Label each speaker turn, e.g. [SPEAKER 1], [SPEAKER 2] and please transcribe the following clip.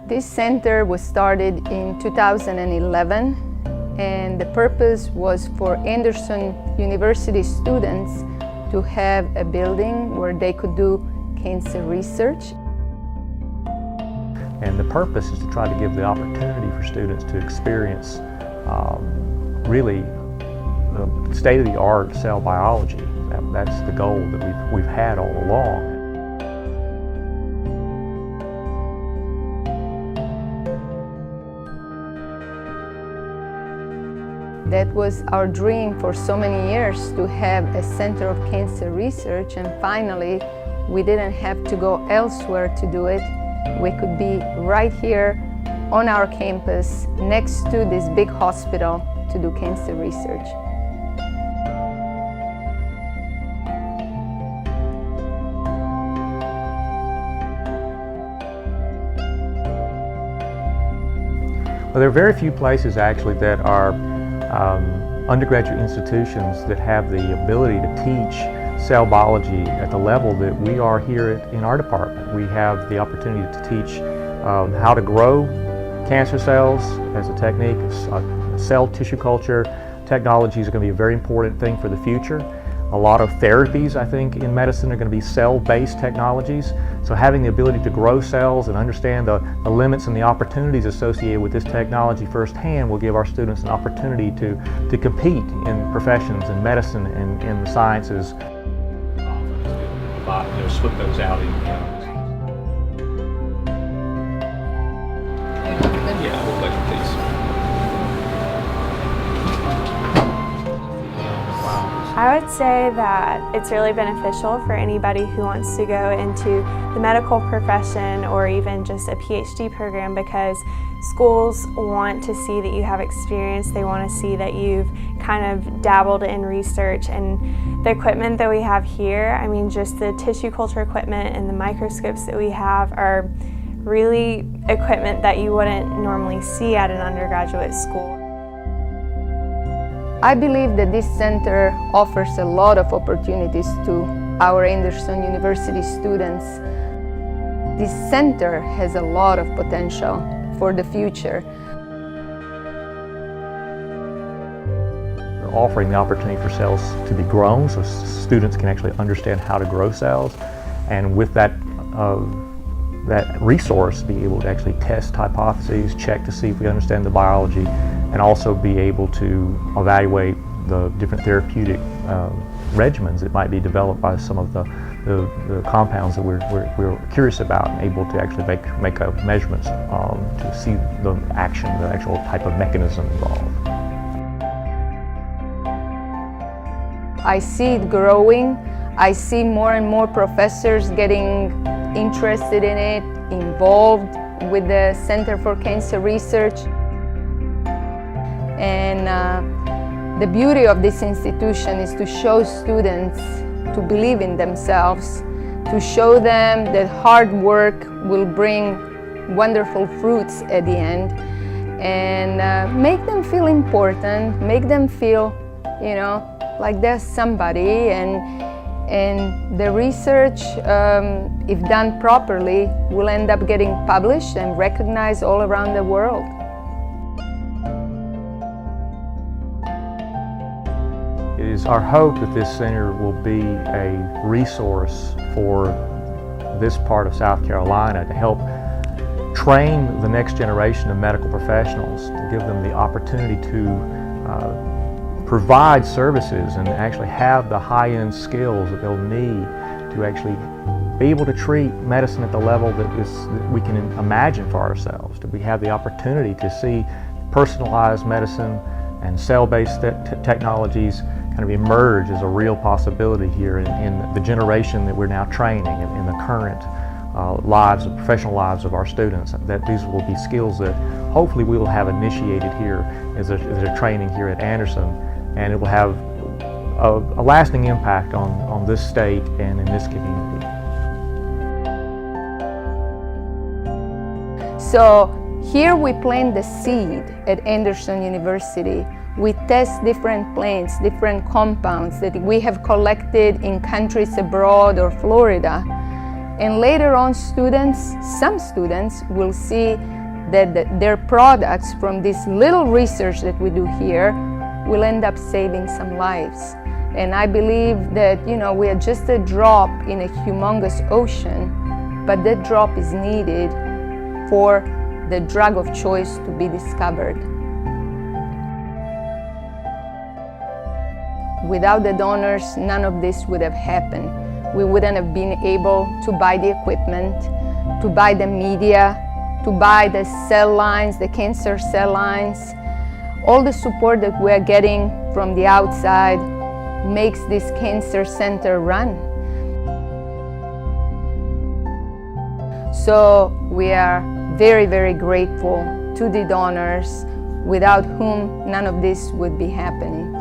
[SPEAKER 1] This center was started in 2011, and the purpose was for Anderson University students to have a building where they could do cancer research.
[SPEAKER 2] And the purpose is to try to give the opportunity for students to experience really the state-of-the-art cell biology. That's the goal that we've had all along.
[SPEAKER 1] That was our dream for so many years, to have a center of cancer research, and finally we didn't have to go elsewhere to do it. We could be right here on our campus next to this big hospital to do cancer research.
[SPEAKER 2] Well, there are very few places actually that are undergraduate institutions that have the ability to teach cell biology at the level that we are here in our department. We have the opportunity to teach how to grow cancer cells as a technique. Cell tissue culture technologies are going to be a very important thing for the future. A lot of therapies, I think, in medicine are going to be cell-based technologies. So having the ability to grow cells and understand the limits and the opportunities associated with this technology firsthand will give our students an opportunity to compete in professions in medicine and in the sciences. Slip those out in yeah, we'll let you please.
[SPEAKER 3] I would say that it's really beneficial for anybody who wants to go into the medical profession or even just a PhD program, because schools want to see that you have experience. They want to see that you've kind of dabbled in research, and the equipment that we have here, I mean, just the tissue culture equipment and the microscopes that we have are really equipment that you wouldn't normally see at an undergraduate school.
[SPEAKER 1] I believe that this center offers a lot of opportunities to our Anderson University students. This center has a lot of potential for the future.
[SPEAKER 2] We're offering the opportunity for cells to be grown so students can actually understand how to grow cells, and with that resource be able to actually test hypotheses, check to see if we understand the biology, and also be able to evaluate the different therapeutic regimens that might be developed by some of the compounds that we're curious about, and able to actually make measurements to see the action, the actual type of mechanism involved.
[SPEAKER 1] I see it growing. I see more and more professors getting interested in it, involved with the Center for Cancer Research. And the beauty of this institution is to show students to believe in themselves, to show them that hard work will bring wonderful fruits at the end, and make them feel important, make them feel, you know, like they're somebody, and the research, if done properly, will end up getting published and recognized all around the world.
[SPEAKER 2] It is our hope that this center will be a resource for this part of South Carolina to help train the next generation of medical professionals, to give them the opportunity to provide services and actually have the high-end skills that they'll need to actually be able to treat medicine at the level that we can imagine for ourselves. Do we have the opportunity to see personalized medicine and cell-based technologies kind of emerge as a real possibility here in the generation that we're now training in the current professional lives of our students, that these will be skills that hopefully we will have initiated here as a training here at Anderson, and it will have a lasting impact on this state and in this community.
[SPEAKER 1] So here we plant the seed at Anderson University. We test different plants, different compounds that we have collected in countries abroad or Florida. And later on, some students will see that their products from this little research that we do here will end up saving some lives. And I believe that, we are just a drop in a humongous ocean, but that drop is needed for the drug of choice to be discovered. Without the donors, none of this would have happened. We wouldn't have been able to buy the equipment, to buy the media, to buy the cell lines, the cancer cell lines. All the support that we're getting from the outside makes this cancer center run. So we are very, very grateful to the donors, without whom none of this would be happening.